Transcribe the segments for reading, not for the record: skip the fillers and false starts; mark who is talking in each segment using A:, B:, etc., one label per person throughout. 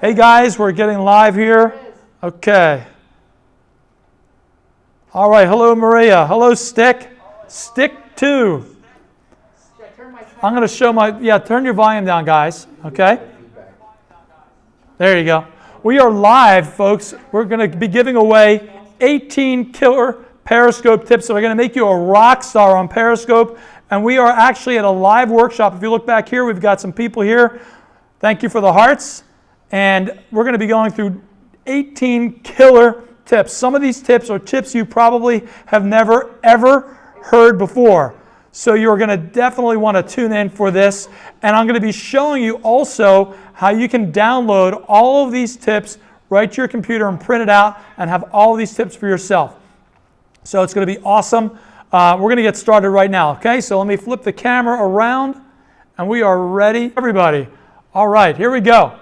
A: Hey guys, we're getting live here. Okay. All right, hello Maria. Hello Stick. Stick 2. I'm going to show turn your volume down guys. Okay. There you go. We are live, folks. We're going to be giving away 18 killer Periscope tips that are going to make you a rock star on Periscope. And we are actually at a live workshop. If you look back here, we've got some people here. Thank you for the hearts. And we're going to be going through 18 killer tips. Some of these tips are tips you probably have never, ever heard before. So you're going to definitely want to tune in for this. And I'm going to be showing you also how you can download all of these tips right to your computer and print it out and have all of these tips for yourself. So it's going to be awesome. We're going to get started right now. Okay, so let me flip the camera around and we are ready. Everybody. All right, here we go.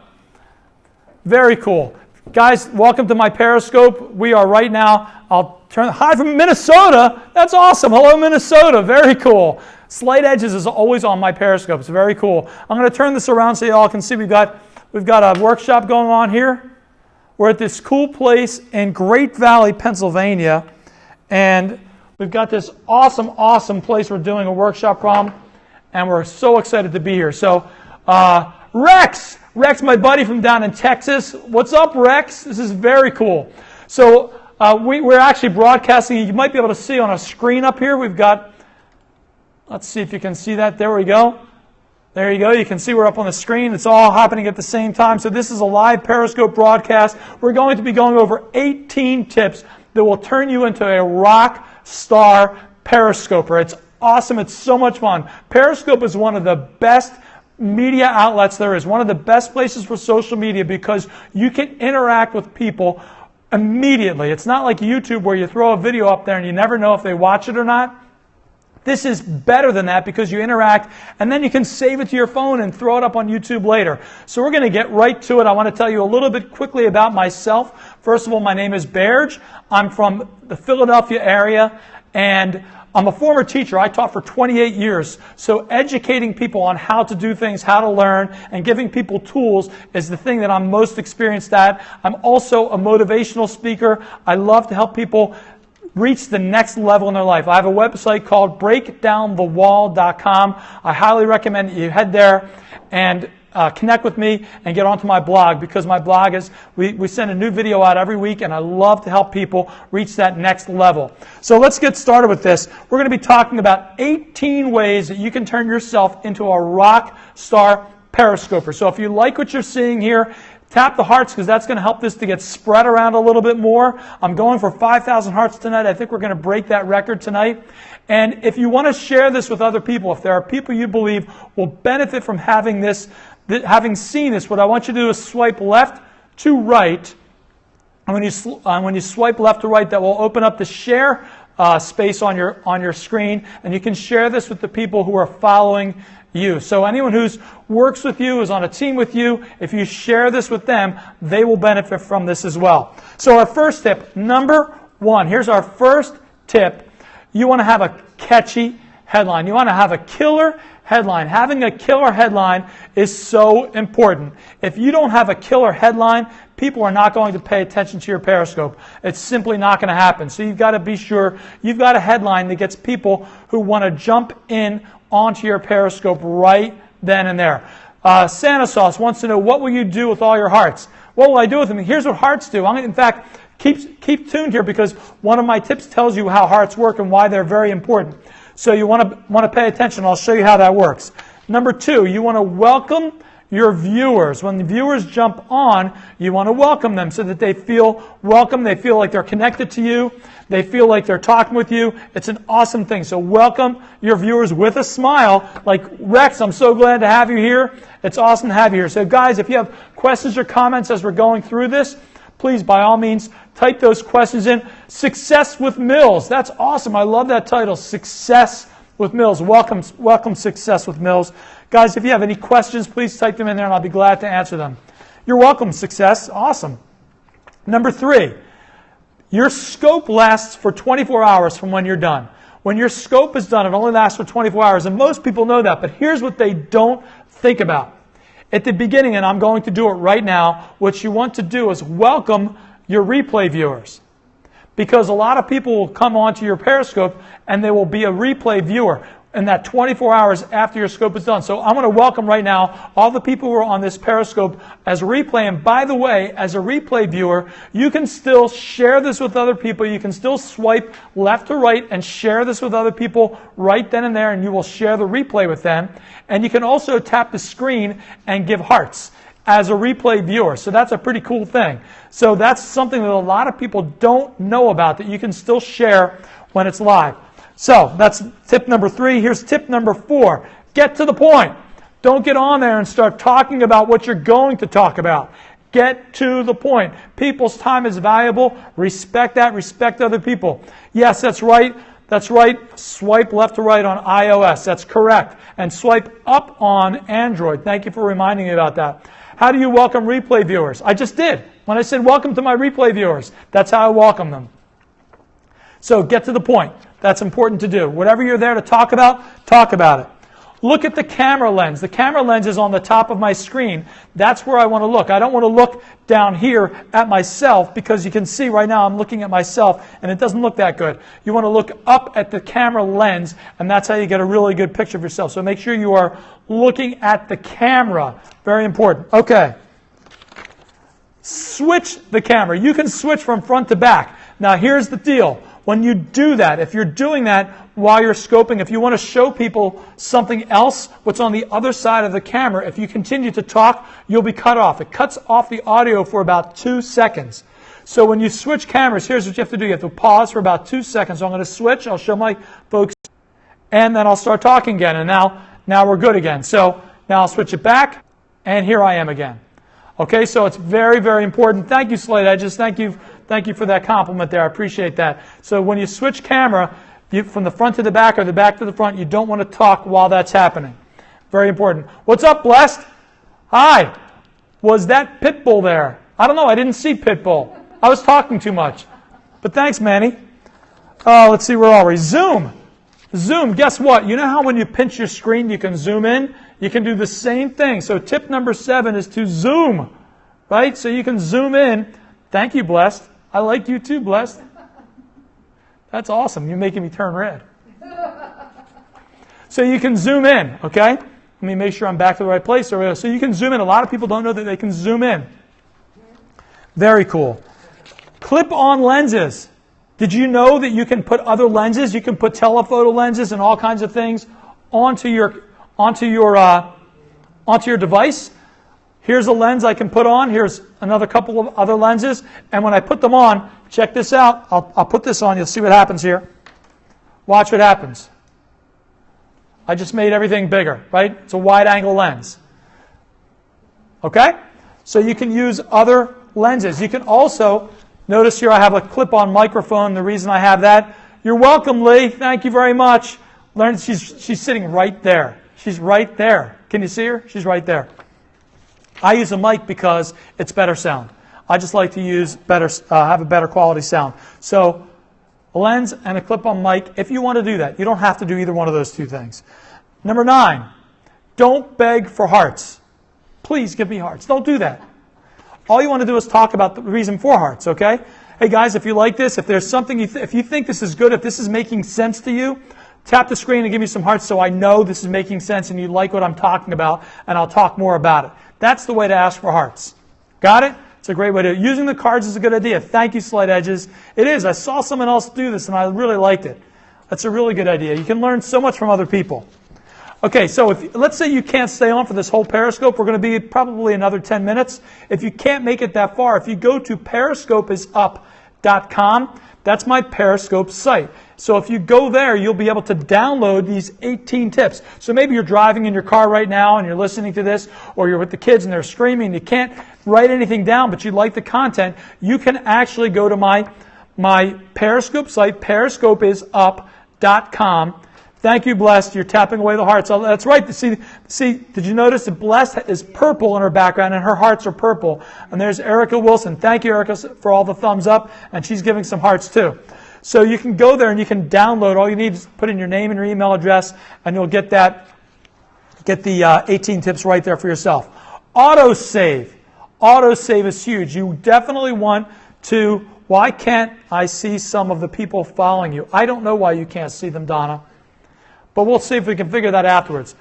A: Very cool. Guys, welcome to my Periscope. We are right now, hi from Minnesota. That's awesome. Hello, Minnesota. Very cool. Slight Edges is always on my Periscope. It's very cool. I'm going to turn this around so you all can see we've got a workshop going on here. We're at this cool place in Great Valley, Pennsylvania. And we've got this awesome place we're doing a workshop from. And we're so excited to be here. So, Rex, my buddy from down in Texas. What's up, Rex? This is very cool. So we're actually broadcasting. You might be able to see on a screen up here. We've got, let's see if you can see that. There we go. There you go. You can see we're up on the screen. It's all happening at the same time. So this is a live Periscope broadcast. We're going to be going over 18 tips that will turn you into a rock star Periscoper. It's awesome. It's so much fun. Periscope is one of the best media outlets there is, one of the best places for social media because you can interact with people immediately. It's not like YouTube where you throw a video up there and you never know if they watch it or not. This is better than that because you interact and then you can save it to your phone and throw it up on YouTube later. So we're going to get right to it. I want to tell you a little bit quickly about myself. First of all, my name is Berge. I'm from the Philadelphia area and I'm a former teacher. I taught for 28 years. So educating people on how to do things, how to learn, and giving people tools is the thing that I'm most experienced at. I'm also a motivational speaker. I love to help people reach the next level in their life. I have a website called breakdownthewall.com. I highly recommend that you head there and connect with me and get onto my blog because my blog is, we send a new video out every week and I love to help people reach that next level. So let's get started with this. We're going to be talking about 18 ways that you can turn yourself into a rock star Periscoper. So if you like what you're seeing here, tap the hearts because that's going to help this to get spread around a little bit more. I'm going for 5,000 hearts tonight. I think we're going to break that record tonight. And if you want to share this with other people, if there are people you believe will benefit from having this, having seen this, what I want you to do is swipe left to right. And when you swipe left to right, that will open up the share space on your screen, and you can share this with the people who are following you. So anyone who works with you, is on a team with you, if you share this with them, they will benefit from this as well. So our first tip, number 1. Here's our first tip. You want to have a catchy headline. You want to have a killer headline. Having a killer headline is so important. If you don't have a killer headline, people are not going to pay attention to your Periscope. It's simply not going to happen. So you've got to be sure you've got a headline that gets people who want to jump in onto your Periscope right then and there. Santa Sauce wants to know, what will you do with all your hearts? What will I do with them? Here's what hearts do. In fact, keep tuned here because one of my tips tells you how hearts work and why they're very important. So you want to pay attention. I'll show you how that works. Number 2, you want to welcome your viewers. When the viewers jump on, you want to welcome them so that they feel welcome. They feel like they're connected to you. They feel like they're talking with you. It's an awesome thing. So welcome your viewers with a smile. Like, Rex, I'm so glad to have you here. It's awesome to have you here. So guys, if you have questions or comments as we're going through this, please, by all means, type those questions in. Success with Mills. That's awesome. I love that title, Success with Mills. Welcome, Success with Mills. Guys, if you have any questions, please type them in there and I'll be glad to answer them. You're welcome, Success. Awesome. Number 3, your scope lasts for 24 hours from when you're done. When your scope is done, it only lasts for 24 hours, and most people know that, but here's what they don't think about. at the beginning, and I'm going to do it right now, what you want to do is welcome your replay viewers. Because a lot of people will come onto your Periscope and they will be a replay viewer in that 24 hours after your scope is done. So I'm going to welcome right now all the people who are on this Periscope as a replay. And by the way, as a replay viewer, you can still share this with other people. You can still swipe left to right and share this with other people right then and there, and you will share the replay with them. And you can also tap the screen and give hearts as a replay viewer. So that's a pretty cool thing. So that's something that a lot of people don't know about, that you can still share when it's live. So that's tip number 3. Here's tip number 4. Get to the point. Don't get on there and start talking about what you're going to talk about. Get to the point. People's time is valuable. Respect that. Respect other people. Yes, that's right. That's right. Swipe left to right on iOS. That's correct. And swipe up on Android. Thank you for reminding me about that. How do you welcome replay viewers? I just did. When I said welcome to my replay viewers, that's how I welcome them. So get to the point. That's important to do. Whatever you're there to talk about it. Look at the camera lens. The camera lens is on the top of my screen. That's where I want to look. I don't want to look down here at myself, because you can see right now I'm looking at myself and it doesn't look that good. You want to look up at the camera lens, and that's how you get a really good picture of yourself. So make sure you are looking at the camera. Very important. Okay. Switch the camera. You can switch from front to back. Now here's the deal. When you do that, if you're doing that while you're scoping, if you want to show people something else, what's on the other side of the camera, if you continue to talk, you'll be cut off. It cuts off the audio for about 2 seconds. So when you switch cameras, here's what you have to do. You have to pause for about 2 seconds. So I'm going to switch. I'll show my folks, and then I'll start talking again. And now we're good again. So now I'll switch it back, and here I am again. Okay, so it's very, very important. Thank you, Slate Edges. Thank you for that compliment there. I appreciate that. So when you switch camera, from the front to the back or the back to the front, you don't want to talk while that's happening. Very important. What's up, Blessed? Hi. Was that Pitbull there? I don't know. I didn't see Pitbull. I was talking too much. But thanks, Manny. Let's see, where are we? Zoom. Zoom, guess what? You know how when you pinch your screen, you can zoom in? You can do the same thing. So tip number 7 is to zoom, right? So you can zoom in. Thank you, Blessed. I like you too, Blessed. That's awesome. You're making me turn red. So you can zoom in, okay? Let me make sure I'm back to the right place. So you can zoom in. A lot of people don't know that they can zoom in. Very cool. Clip-on lenses. Did you know that you can put other lenses? You can put telephoto lenses and all kinds of things onto your device. Here's a lens I can put on. Here's another couple of other lenses. And when I put them on, check this out. I'll put this on. You'll see what happens here. Watch what happens. I just made everything bigger, right? It's a wide-angle lens. Okay? So you can use other lenses. You can also, notice here I have a clip-on microphone. The reason I have that, you're welcome, Lee. Thank you very much. She's sitting right there. She's right there. Can you see her? She's right there. I use a mic because it's better sound. I just like to use have a better quality sound. So a lens and a clip-on mic, if you want to do that. You don't have to do either one of those two things. Number 9, don't beg for hearts. Please give me hearts. Don't do that. All you want to do is talk about the reason for hearts, okay? Hey guys, if you like this, if there's something, if you think this is good, if this is making sense to you, tap the screen and give me some hearts so I know this is making sense and you like what I'm talking about, and I'll talk more about it. That's the way to ask for hearts. Got it? It's a great way to. Using the cards is a good idea. Thank you, Slide Edges. It is. I saw someone else do this and I really liked it. That's a really good idea. You can learn so much from other people. Okay, so let's say you can't stay on for this whole Periscope. We're going to be probably another 10 minutes. If you can't make it that far, if you go to periscopeisup.com, that's my Periscope site. So if you go there, you'll be able to download these 18 tips. So maybe you're driving in your car right now and you're listening to this, or you're with the kids and they're screaming. You can't write anything down, but you like the content. You can actually go to my Periscope site, periscopeisup.com. Thank you, Blessed. You're tapping away the hearts. Oh, that's right. See, did you notice that Blessed is purple in her background and her hearts are purple? And there's Erica Wilson. Thank you, Erica, for all the thumbs up. And she's giving some hearts too. So you can go there and you can download. All you need is put in your name and your email address, and you'll get the 18 tips right there for yourself. Autosave. Autosave is huge. You definitely want to, why can't I see some of the people following you? I don't know why you can't see them, Donna, but we'll see if we can figure that afterwards.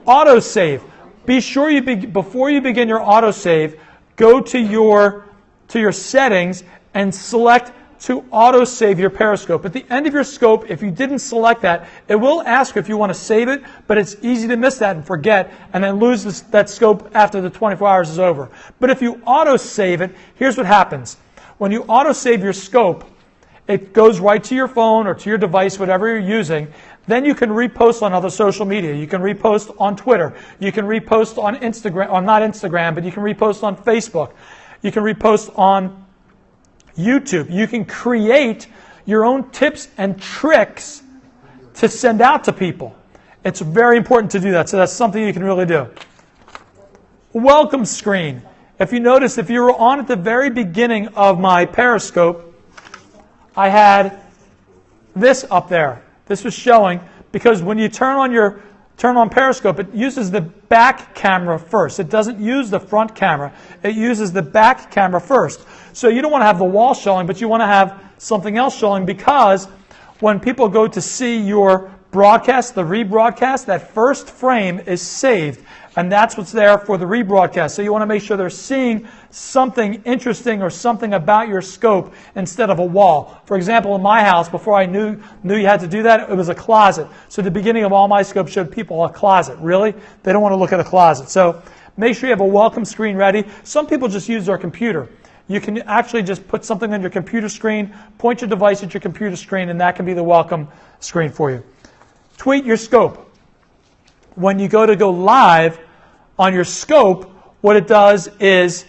A: Autosave. Be sure before you begin your autosave, go to your settings and select to autosave your Periscope. At the end of your scope, if you didn't select that, it will ask if you want to save it, but it's easy to miss that and forget and then lose that scope after the 24 hours is over. But if you autosave it, here's what happens. When you autosave your scope, it goes right to your phone or to your device, whatever you're using. Then you can repost on other social media. You can repost on Twitter. You can repost on Instagram, or not Instagram, but you can repost on Facebook. You can repost on YouTube. You can create your own tips and tricks to send out to people. It's very important to do that, so that's something you can really do. Welcome screen. If you notice, if you were on at the very beginning of my Periscope, I had this up there. This was showing, because when you turn on Periscope, it uses the back camera first. It doesn't use the front camera. It uses the back camera first. So you don't want to have the wall showing, but you want to have something else showing, because when people go to see your broadcast, the rebroadcast, that first frame is saved. And that's what's there for the rebroadcast. So you want to make sure they're seeing something interesting or something about your scope instead of a wall. For example, in my house, before I knew you had to do that, it was a closet. So the beginning of all my scopes showed people a closet. Really? They don't want to look at a closet. So make sure you have a welcome screen ready. Some people just use their computer. You can actually just put something on your computer screen, point your device at your computer screen, and that can be the welcome screen for you. Tweet your scope. When you go live on your scope, what it does is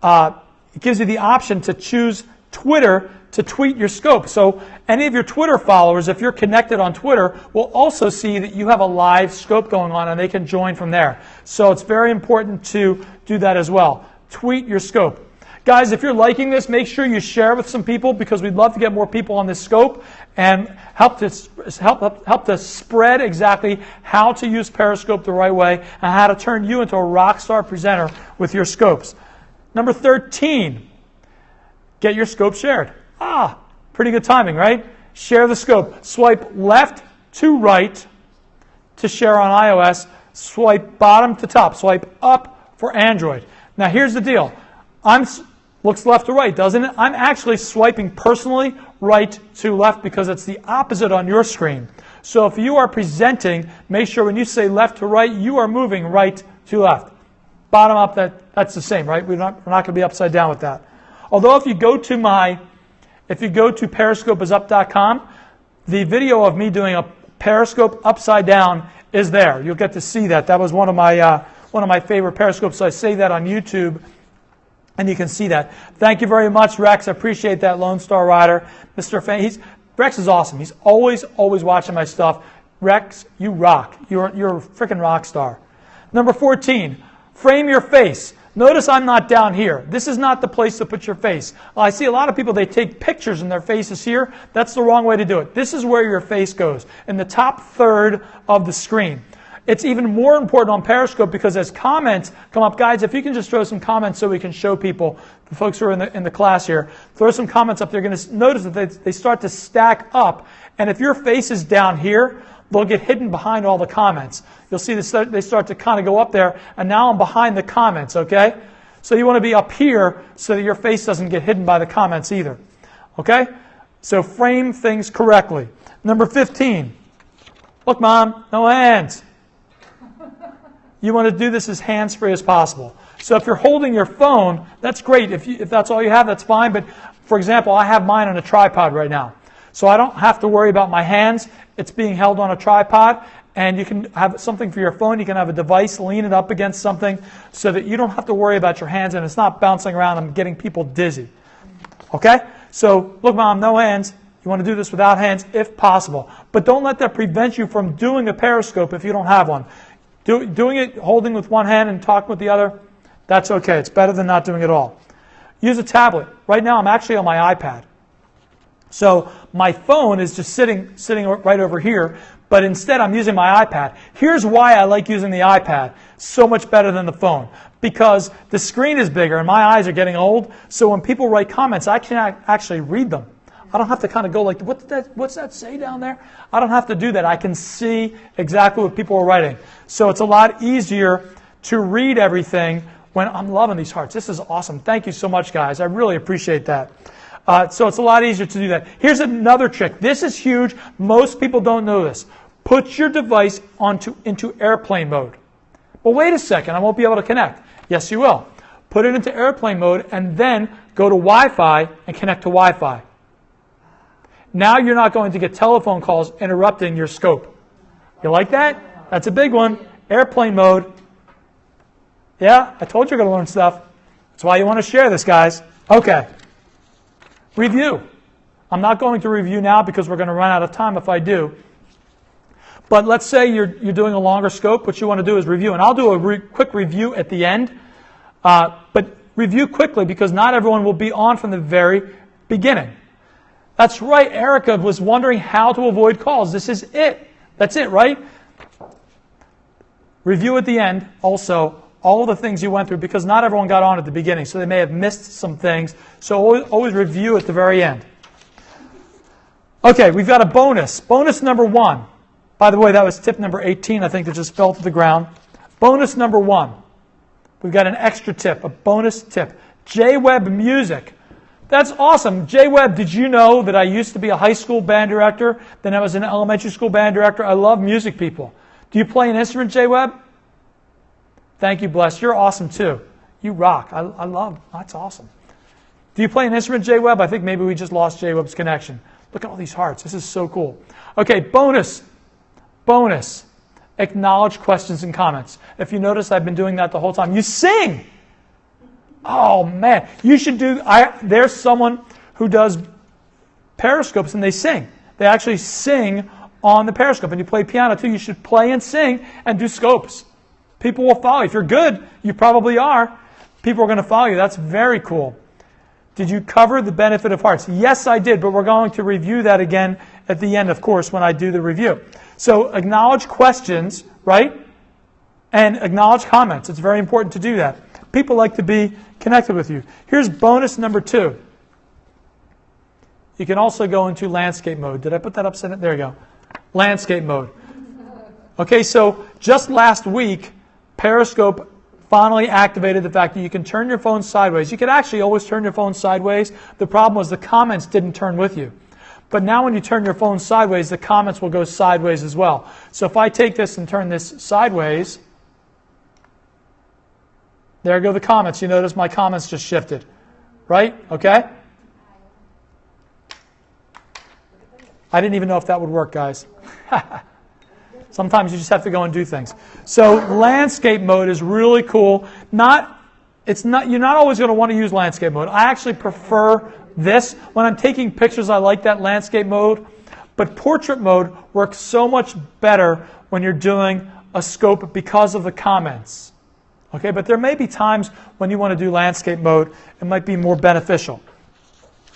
A: it gives you the option to choose Twitter to tweet your scope. So any of your Twitter followers, if you're connected on Twitter, will also see that you have a live scope going on, and they can join from there. So it's very important to do that as well. Tweet your scope. Guys, if you're liking this, make sure you share with some people, because we'd love to get more people on this scope and help to spread exactly how to use Periscope the right way and how to turn you into a rock star presenter with your scopes. Number 13, get your scope shared. Pretty good timing, right? Share the scope. Swipe left to right to share on iOS. Swipe bottom to top. Swipe up for Android. Now here's the deal. Looks left to right, doesn't it? I'm actually swiping personally right to left, because it's the opposite on your screen. So if you are presenting, make sure when you say left to right, you are moving right to left. Bottom up, that's the same, right? We're not going to be upside down with that. Although if you go to periscopeisup.com, the video of me doing a Periscope upside down is there. You'll get to see that. That was one of my favorite Periscopes, so I say that on YouTube. And you can see that. Thank you very much, Rex. I appreciate that, Lone Star Rider. Mr. Fan, Rex is awesome. He's always watching my stuff. Rex, you rock. You're a freaking rock star. Number 14, frame your face. Notice I'm not down here. This is not the place to put your face. I see a lot of people, they take pictures and their faces here. That's the wrong way to do it. This is where your face goes, in the top third of the screen. It's even more important on Periscope, because as comments come up, guys, if you can just throw some comments so we can show people, the folks who are in the class here, throw some comments up. They're going to notice that they start to stack up. And if your face is down here, they'll get hidden behind all the comments. You'll see they start to kind of go up there, and now I'm behind the comments, okay? So you want to be up here so that your face doesn't get hidden by the comments either, okay? So frame things correctly. Number 15, look, Mom, no hands. You want to do this as hands-free as possible. So if you're holding your phone, that's great. If that's all you have, that's fine. But for example, I have mine on a tripod right now. So I don't have to worry about my hands. It's being held on a tripod. And you can have something for your phone. You can have a device, lean it up against something so that you don't have to worry about your hands and it's not bouncing around and getting people dizzy. Okay? So look, Mom, no hands. You want to do this without hands if possible. But don't let that prevent you from doing a Periscope if you don't have one. Doing it, holding with one hand and talking with the other, that's okay. It's better than not doing it all. Use a tablet. Right now I'm actually on my iPad. So my phone is just sitting right over here, but instead I'm using my iPad. Here's why I like using the iPad so much better than the phone. Because the screen is bigger and my eyes are getting old, so when people write comments, I can actually read them. I don't have to kind of go like, what's that say down there? I don't have to do that. I can see exactly what people are writing. So it's a lot easier to read everything when I'm loving these hearts. This is awesome. Thank you so much, guys. I really appreciate that. So it's a lot easier to do that. Here's another trick. This is huge. Most people don't know this. Put your device into airplane mode. Well, wait a second. I won't be able to connect. Yes, you will. Put it into airplane mode and then go to Wi-Fi and connect to Wi-Fi. Now you're not going to get telephone calls interrupting your scope. You like that? That's a big one. Airplane mode. Yeah, I told you you're going to learn stuff. That's why you want to share this, guys. Okay. Review. I'm not going to review now because we're going to run out of time if I do. But let's say you're doing a longer scope. What you want to do is review. And I'll do a quick review at the end. But review quickly because not everyone will be on from the very beginning. That's right. Erica was wondering how to avoid calls. This is it. That's it, right? Review at the end also all of the things you went through because not everyone got on at the beginning. So they may have missed some things. So always review at the very end. Okay, we've got a bonus. Bonus number 1. By the way, that was tip number 18, I think, that just fell to the ground. Bonus number 1. We've got an extra tip, a bonus tip. JWeb Music. That's awesome. JWeb, did you know that I used to be a high school band director? Then I was an elementary school band director. I love music, people. Do you play an instrument, JWeb? Thank you, Bless. You're awesome, too. You rock. I love. That's awesome. Do you play an instrument, JWeb? I think maybe we just lost JWeb's connection. Look at all these hearts. This is so cool. Okay, bonus. Bonus. Acknowledge questions and comments. If you notice, I've been doing that the whole time. You sing. Oh, man. You should do... There's someone who does Periscopes and they sing. They actually sing on the Periscope. And you play piano, too. You should play and sing and do scopes. People will follow you. If you're good, you probably are. People are going to follow you. That's very cool. Did you cover the benefit of hearts? Yes, I did, but we're going to review that again at the end, of course, when I do the review. So acknowledge questions, right? And acknowledge comments. It's very important to do that. People like to be connected with you. Here's bonus number 2. You can also go into landscape mode. Did I put that upside down? There you go. Landscape mode. Okay, so just last week, Periscope finally activated the fact that you can turn your phone sideways. You can actually always turn your phone sideways. The problem was the comments didn't turn with you. But now when you turn your phone sideways, the comments will go sideways as well. So if I take this and turn this sideways, there go the comments. You notice my comments just shifted. Right? Okay? I didn't even know if that would work, guys. Sometimes you just have to go and do things. So landscape mode is really cool. You're not always going to want to use landscape mode. I actually prefer this. When I'm taking pictures, I like that landscape mode. But portrait mode works so much better when you're doing a scope because of the comments. Okay, but there may be times when you want to do landscape mode. It might be more beneficial.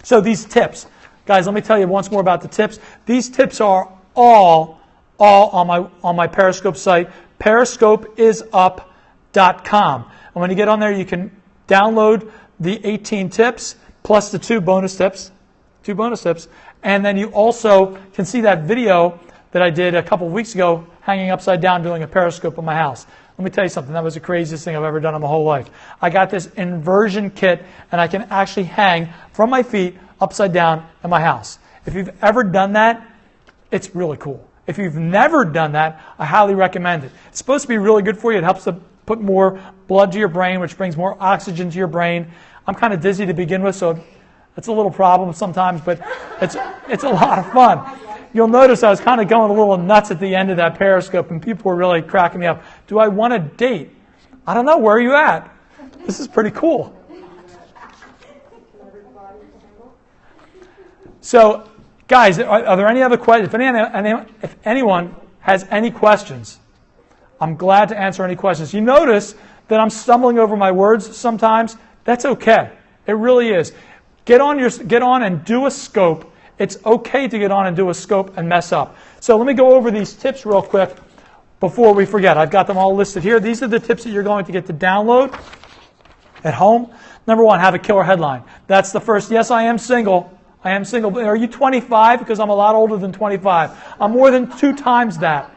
A: So these tips. Guys, let me tell you once more about the tips. These tips are all on my Periscope site, periscopeisup.com. And when you get on there, you can download the 18 tips plus the 2 bonus tips. And then you also can see that video that I did a couple of weeks ago hanging upside down doing a Periscope in my house. Let me tell you something. That was the craziest thing I've ever done in my whole life. I got this inversion kit, and I can actually hang from my feet upside down in my house. If you've ever done that, it's really cool. If you've never done that, I highly recommend it. It's supposed to be really good for you. It helps to put more blood to your brain, which brings more oxygen to your brain. I'm kind of dizzy to begin with, so it's a little problem sometimes, but it's a lot of fun. You'll notice I was kind of going a little nuts at the end of that Periscope, and people were really cracking me up. Do I want a date? I don't know. Where are you at? This is pretty cool. So, guys, are there any other questions? If anyone has any questions, I'm glad to answer any questions. You notice that I'm stumbling over my words sometimes. That's okay. It really is. Get on and do a scope It's okay to get on and do a scope and mess up. So let me go over these tips real quick before we forget. I've got them all listed here. These are the tips that you're going to get to download at home. Number 1, have a killer headline. That's the first. Yes, I am single. I am single. Are you 25? Because I'm a lot older than 25. I'm more than 2 times that.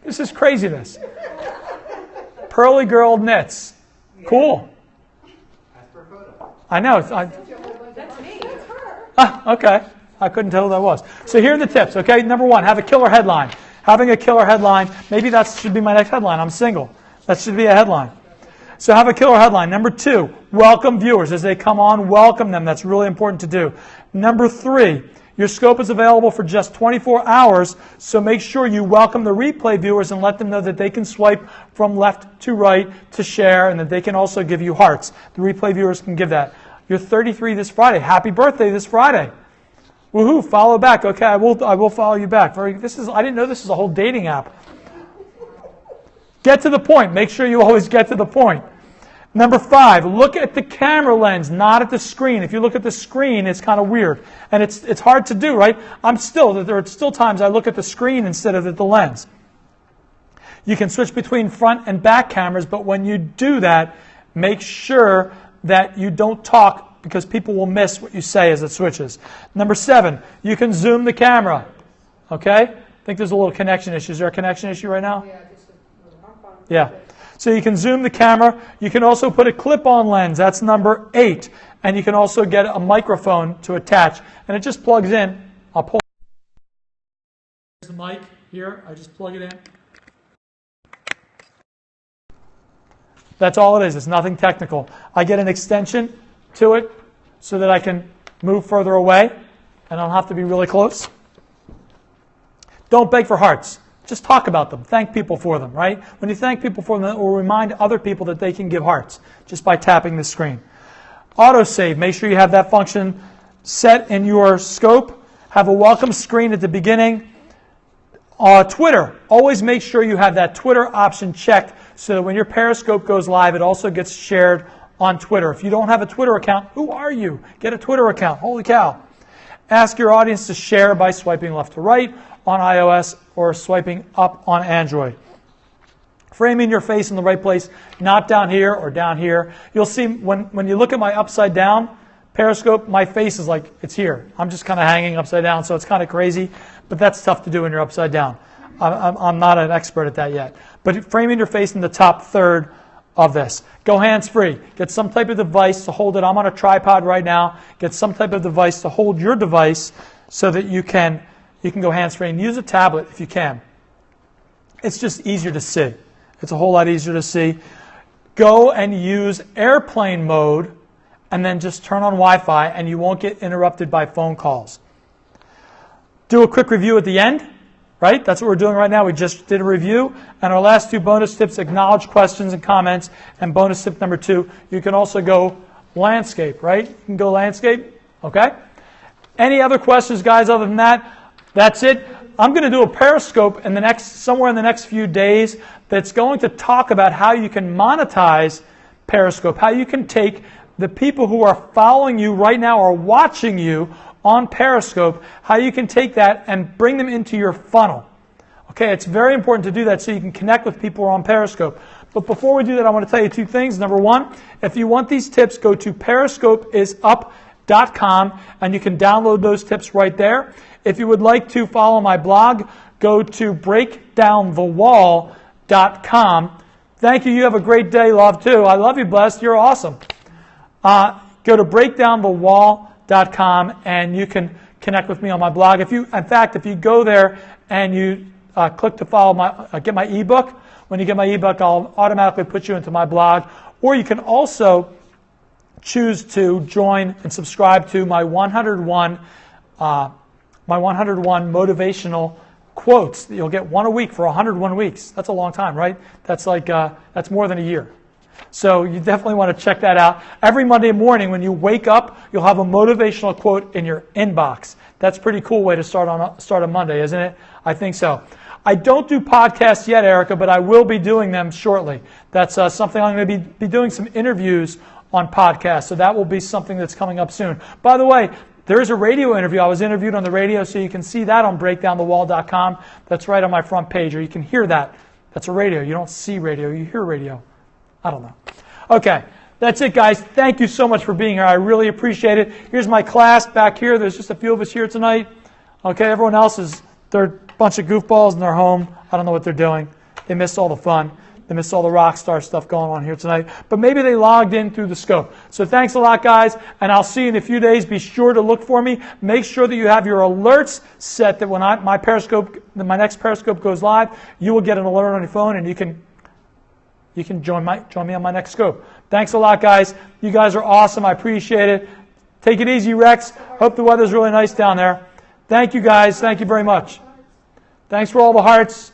A: This is craziness. Pearly girl knits. Cool. I know.
B: That's me. That's her.
A: Okay. I couldn't tell who that was. So here are the tips, okay? Number 1, have a killer headline. Having a killer headline, maybe that should be my next headline. I'm single. That should be a headline. So have a killer headline. Number 2, welcome viewers. As they come on, welcome them. That's really important to do. Number 3, your scope is available for just 24 hours, so make sure you welcome the replay viewers and let them know that they can swipe from left to right to share and that they can also give you hearts. The replay viewers can give that. You're 33 this Friday. Happy birthday this Friday. Woohoo, follow back. Okay, I will follow you back. I didn't know this is a whole dating app. Get to the point. Make sure you always get to the point. Number 5, look at the camera lens, not at the screen. If you look at the screen, it's kind of weird. And it's hard to do, right? There are still times I look at the screen instead of at the lens. You can switch between front and back cameras, but when you do that, make sure that you don't talk because people will miss what you say as it switches. Number 7, you can zoom the camera. Okay? I think there's a little connection issue. Is there a connection issue right now? Yeah. So you can zoom the camera. You can also put a clip-on lens. That's number 8. And you can also get a microphone to attach. And it just plugs in. I'll pull. Here's the mic here. I just plug it in. That's all it is. It's nothing technical. I get an extension to it so that I can move further away and I don't have to be really close. Don't beg for hearts. Just talk about them. Thank people for them, right? When you thank people for them, it will remind other people that they can give hearts just by tapping the screen. Autosave. Make sure you have that function set in your scope. Have a welcome screen at the beginning. Twitter. Always make sure you have that Twitter option checked so that when your Periscope goes live, it also gets shared on Twitter. If you don't have a Twitter account, who are you? Get a Twitter account. Holy cow. Ask your audience to share by swiping left to right on iOS or swiping up on Android. Framing your face in the right place, not down here or down here. You'll see when you look at my upside down Periscope, my face is like it's here. I'm just kind of hanging upside down, so it's kind of crazy, but that's tough to do when you're upside down. I'm not an expert at that yet. But framing your face in the top third of this. Go hands-free. Get some type of device to hold it. I'm on a tripod right now. Get some type of device to hold your device so that you can go hands-free and use a tablet if you can. It's just easier to see. It's a whole lot easier to see. Go and use airplane mode and then just turn on Wi-Fi and you won't get interrupted by phone calls. Do a quick review at the end, right? That's what we're doing right now. We just did a review. And our last 2 bonus tips, acknowledge questions and comments. And bonus tip number 2, you can also go landscape, right? You can go landscape, okay? Any other questions, guys, other than that? That's it. I'm going to do a Periscope somewhere in the next few days that's going to talk about how you can monetize Periscope, how you can take the people who are following you right now or watching you on Periscope, how you can take that and bring them into your funnel. Okay, it's very important to do that so you can connect with people who are on Periscope. But before we do that, I want to tell you 2 things. Number 1, if you want these tips, go to periscopeisup.com and you can download those tips right there. If you would like to follow my blog, go to breakdownthewall.com. Thank you. You have a great day, love, too. I love you, Blessed. You're awesome. Go to breakdownthewall.com and you can connect with me on my blog. If you go there and you click to follow get my ebook, when you get my ebook, I'll automatically put you into my blog. Or you can also choose to join and subscribe to my 101 motivational quotes. You'll get 1 a week for 101 weeks. That's a long time, right? That's that's more than a year. So you definitely want to check that out. Every Monday morning when you wake up, you'll have a motivational quote in your inbox. That's a pretty cool way to start a Monday, isn't it? I think so. I don't do podcasts yet, Erica, but I will be doing them shortly. That's something I'm going to be doing some interviews on podcasts, so that will be something that's coming up soon. By the way, There is a radio interview. I was interviewed on the radio, so you can see that on breakdownthewall.com. That's right on my front page, or you can hear that. That's a radio. You don't see radio, you hear radio. I don't know. Okay, that's it, guys. Thank you so much for being here. I really appreciate it. Here's my class back here. There's just a few of us here tonight. Okay, everyone else they're a bunch of goofballs and they're home. I don't know what they're doing. They missed all the fun. They missed all the rock star stuff going on here tonight. But maybe they logged in through the scope. So thanks a lot, guys. And I'll see you in a few days. Be sure to look for me. Make sure that you have your alerts set that when my next Periscope goes live, you will get an alert on your phone and you can join me on my next scope. Thanks a lot, guys. You guys are awesome. I appreciate it. Take it easy, Rex. Hope the weather's really nice down there. Thank you, guys. Thank you very much. Thanks for all the hearts.